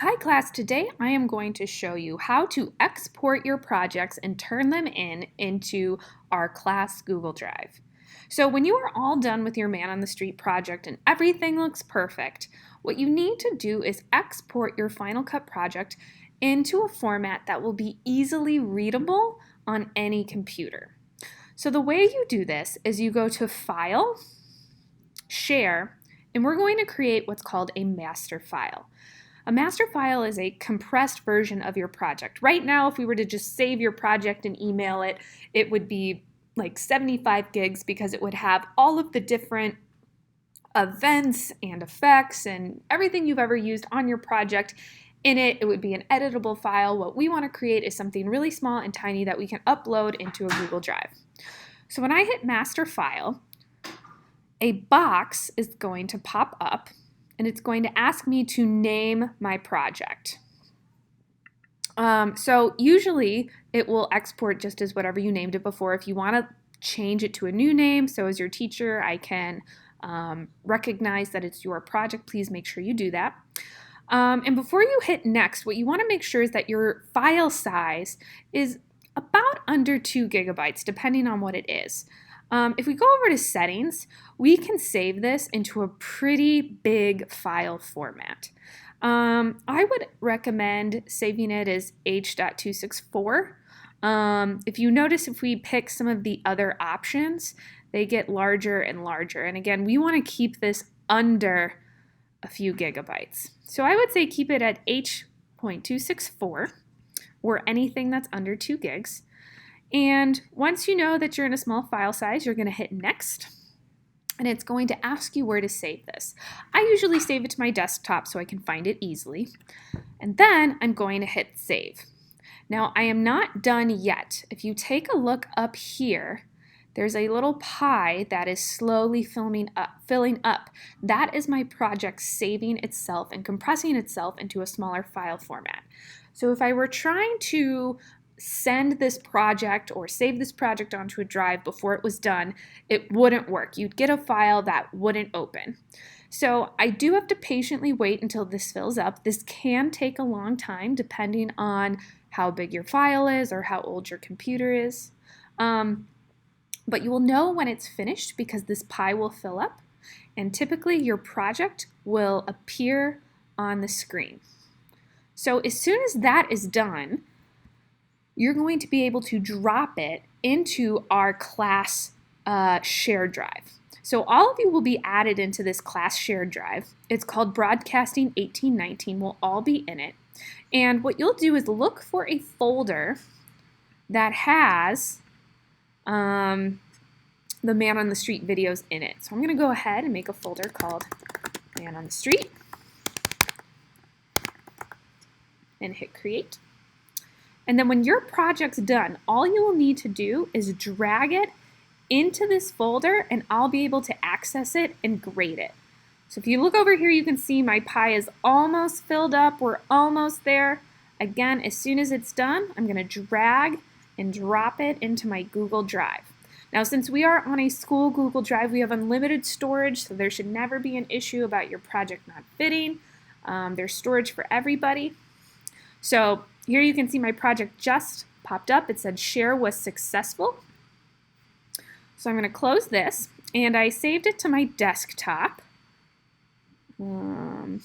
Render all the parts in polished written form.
Hi class, today I am going to show you how to export your projects and turn them into our class Google Drive. So when you are all done with your Man on the Street project and everything looks perfect, what you need to do is export your Final Cut project into a format that will be easily readable on any computer. So the way you do this is you go to File, Share, and we're going to create what's called a master file. A master file is a compressed version of your project. Right now, if we were to just save your project and email it, it would be like 75 gigs because it would have all of the different events and effects and everything you've ever used on your project in it. It would be an editable file. What we want to create is something really small and tiny that we can upload into a Google Drive. So when I hit master file, a box is going to pop up and it's going to ask me to name my project. So usually it will export just as whatever you named it before. If you want to change it to a new name, so as your teacher I can recognize that it's your project, please make sure you do that. And before you hit next, what you want to make sure is that your file size is about under 2 gigabytes, depending on what it is. If we go over to settings, we can save this into a pretty big file format. I would recommend saving it as H.264. If you notice, if we pick some of the other options, they get larger and larger. And again, we want to keep this under a few gigabytes. So I would say keep it at H.264 or anything that's under 2 gigs. And once you know that you're in a small file size, you're going to hit next, and it's going to ask you where to save this. I usually save it to my desktop so I can find it easily, and then I'm going to hit save. Now I am not done yet. If you take a look up here, there's a little pie that is slowly filling up. That is my project saving itself and compressing itself into a smaller file format. So if I were trying to send this project or save this project onto a drive before it was done, it wouldn't work. You'd get a file that wouldn't open. So I do have to patiently wait until this fills up. This can take a long time depending on how big your file is or how old your computer is. But you will know when it's finished because this pie will fill up, and typically your project will appear on the screen. So as soon as that is done, you're going to be able to drop it into our class shared drive. So all of you will be added into this class shared drive. It's called Broadcasting 1819. We'll all be in it. And what you'll do is look for a folder that has the Man on the Street videos in it. So I'm going to go ahead and make a folder called Man on the Street and hit create. And then when your project's done, all you will need to do is drag it into this folder and I'll be able to access it and grade it. So if you look over here, you can see my pie is almost filled up. We're almost there. Again, as soon as it's done, I'm going to drag and drop it into my Google Drive. Now, since we are on a school Google Drive, we have unlimited storage, so there should never be an issue about your project not fitting. There's storage for everybody. So here you can see my project just popped up. It said share was successful. So I'm going to close this, and I saved it to my desktop. And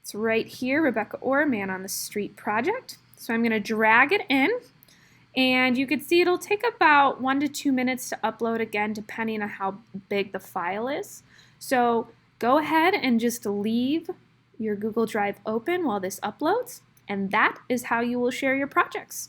it's right here, Rebecca Orr, Man on the Street project. So I'm going to drag it in, and you can see it'll take about 1 to 2 minutes to upload again, depending on how big the file is. So go ahead and just leave your Google Drive open while this uploads, and that is how you will share your projects.